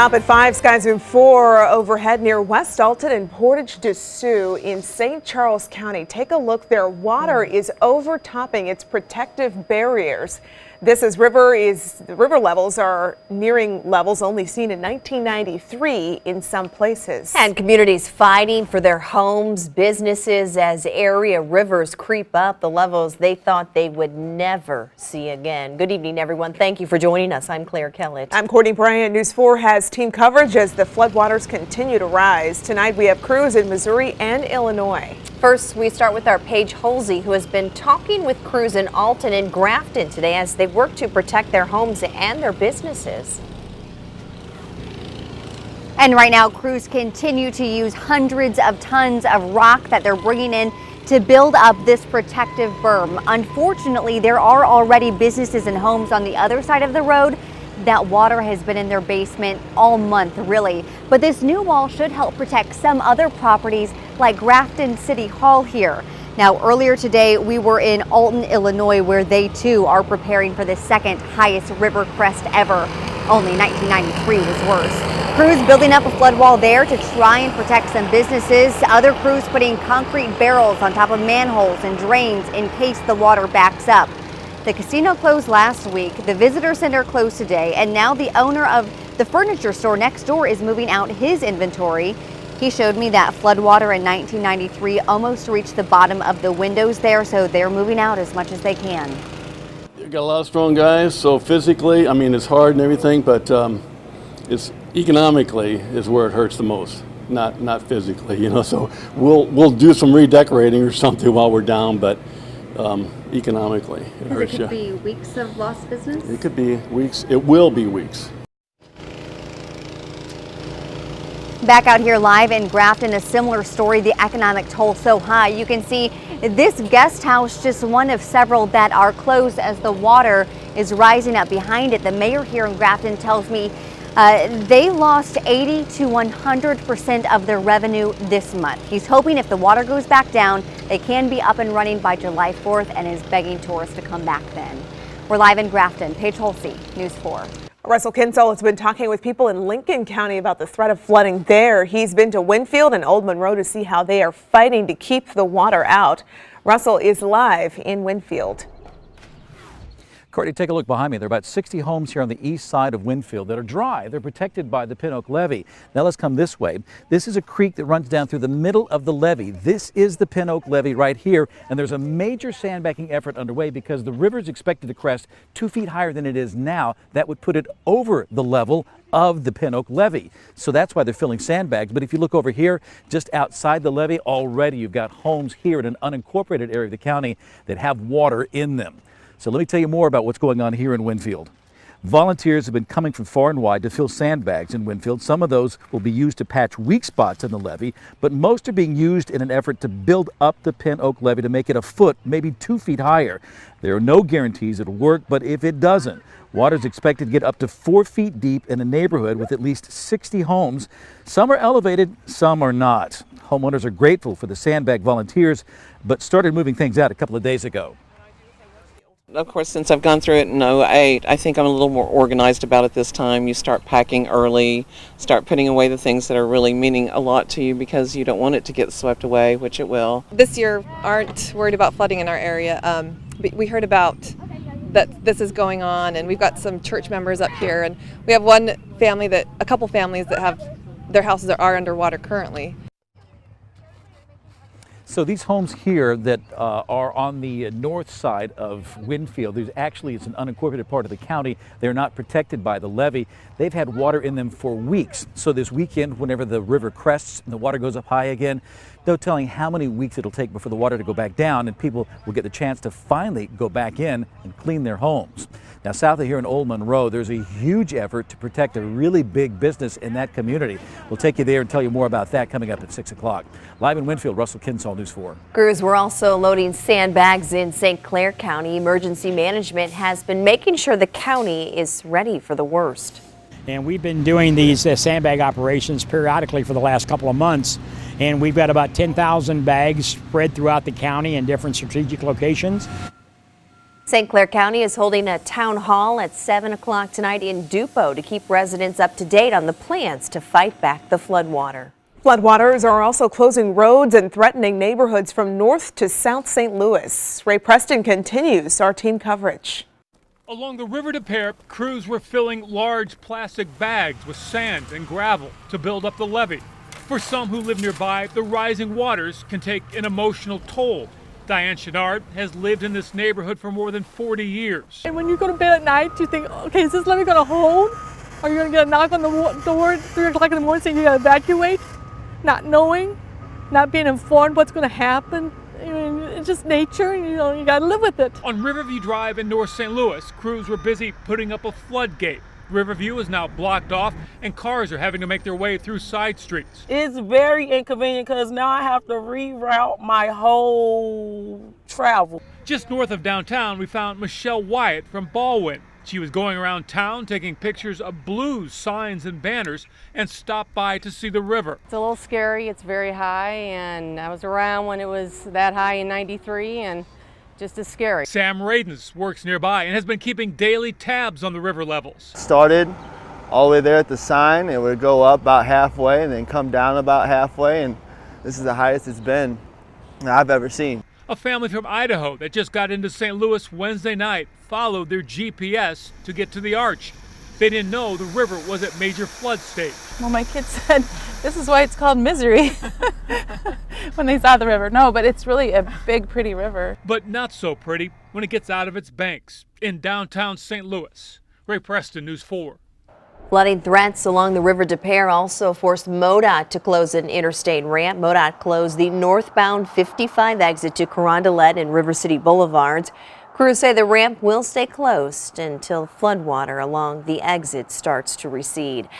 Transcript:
Up at 5, skies in 4 overhead near West Alton and Portage de Sioux in St. Charles County. Take a look there. Water is overtopping its protective barriers. This as the river levels are nearing levels only seen in 1993 in some places. And communities fighting for their homes, businesses as area rivers creep up the levels they thought they would never see again. Good evening, everyone. Thank you for joining us. I'm Claire Kellett. I'm Courtney Bryant. News 4 has team coverage as the floodwaters continue to rise. Tonight we have crews in Missouri and Illinois. First, we start with our Paige Holsey, who has been talking with crews in Alton and Grafton today as they work to protect their homes and their businesses. And right now, crews continue to use hundreds of tons of rock that they're bringing in to build up this protective berm. Unfortunately, there are already businesses and homes on the other side of the road that water has been in their basement all month, really. But this new wall should help protect some other properties like Grafton City Hall here. Now, earlier today, we were in Alton, Illinois, where they too are preparing for the second highest river crest ever. Only 1993 was worse. Crews building up a flood wall there to try and protect some businesses. Other crews putting concrete barrels on top of manholes and drains in case the water backs up. The casino closed last week, the visitor center closed today, and now the owner of the furniture store next door is moving out his inventory. He showed me that floodwater in 1993 almost reached the bottom of the windows there, so they're moving out as much as they can. You got a lot of strong guys, so physically, I mean, it's hard and everything, but it's economically is where it hurts the most, not physically, you know. So we'll do some redecorating or something while we're down, but economically it hurts you. It could be weeks of lost business? It could be weeks. It will be weeks. Back out here live in Grafton, a similar story, the economic toll so high. You can see this guest house, just one of several that are closed as the water is rising up behind it. The mayor here in Grafton tells me they lost 80 to 100% of their revenue this month. He's hoping if the water goes back down, they can be up and running by July 4th and is begging tourists to come back then. We're live in Grafton. Paige Holsey, News 4. Russell Kinsell has been talking with people in Lincoln County about the threat of flooding there. He's been to Winfield and Old Monroe to see how they are fighting to keep the water out. Russell is live in Winfield. Courtney, take a look behind me. There are about 60 homes here on the east side of Winfield that are dry. They're protected by the Pin Oak levee. Now let's come this way. This is a creek that runs down through the middle of the levee. This is the Pin Oak levee right here, and there's a major sandbanking effort underway because the river is expected to crest 2 feet higher than it is now. That would put it over the level of the Pin Oak levee. So that's why they're filling sandbags. But if you look over here, just outside the levee, already you've got homes here in an unincorporated area of the county that have water in them. So let me tell you more about what's going on here in Winfield. Volunteers have been coming from far and wide to fill sandbags in Winfield. Some of those will be used to patch weak spots in the levee, but most are being used in an effort to build up the Pin Oak levee to make it a foot, maybe 2 feet higher. There are no guarantees it'll work, but if it doesn't, water is expected to get up to 4 feet deep in a neighborhood with at least 60 homes. Some are elevated, some are not. Homeowners are grateful for the sandbag volunteers, but started moving things out a couple of days ago. Of course, since I've gone through it in 2008, I think I'm a little more organized about it this time. You start packing early, start putting away the things that are really meaning a lot to you because you don't want it to get swept away, which it will. This year, aren't worried about flooding in our area. We heard about that this is going on, and we've got some church members up here, and we have a couple families that have their houses are underwater currently. So these homes here that are on the north side of Winfield, it's an unincorporated part of the county. They're not protected by the levee. They've had water in them for weeks. So this weekend, whenever the river crests and the water goes up high again, no telling how many weeks it'll take before the water to go back down and people will get the chance to finally go back in and clean their homes. Now, south of here in Old Monroe, there's a huge effort to protect a really big business in that community. We'll take you there and tell you more about that coming up at 6 o'clock. Live in Winfield, Russell Kinsell, News 4. Crews were also loading sandbags in St. Clair County. Emergency management has been making sure the county is ready for the worst. And we've been doing these sandbag operations periodically for the last couple of months. And we've got about 10,000 bags spread throughout the county in different strategic locations. St. Clair County is holding a town hall at 7 o'clock tonight in Dupo to keep residents up to date on the plans to fight back the floodwater. Floodwaters are also closing roads and threatening neighborhoods from North to South St. Louis. Ray Preston continues our team coverage. Along the River de Pere, crews were filling large plastic bags with sand and gravel to build up the levee. For some who live nearby, the rising waters can take an emotional toll. Diane Chenard has lived in this neighborhood for more than 40 years. And when you go to bed at night, you think, okay, is this levee going to hold? Are you going to get a knock on the door at 3 o'clock in the morning saying you got to evacuate? Not knowing, not being informed what's going to happen. I mean, it's just nature, you know, you got to live with it. On Riverview Drive in North St. Louis, crews were busy putting up a floodgate. Riverview is now blocked off and cars are having to make their way through side streets. It's very inconvenient because now I have to reroute my whole travel. Just north of downtown, we found Michelle Wyatt from Baldwin. She was going around town taking pictures of blues, signs, and banners and stopped by to see the river. It's a little scary. It's very high, and I was around when it was that high in '93, and just as scary. Sam Radens works nearby and has been keeping daily tabs on the river levels. Started all the way there at the sign. It would go up about halfway and then come down about halfway, and this is the highest it's been I've ever seen. A family from Idaho that just got into St. Louis Wednesday night followed their GPS to get to the arch. They didn't know the river was at major flood stage. Well, my kids said, this is why it's called Misery when they saw the river. No, but it's really a big, pretty river. But not so pretty when it gets out of its banks in downtown St. Louis. Ray Preston, News 4. Flooding threats along the River de Pere also forced MoDOT to close an interstate ramp. MoDOT closed the northbound 55 exit to Carondelet and River City Boulevards. Crews say the ramp will stay closed until floodwater along the exit starts to recede.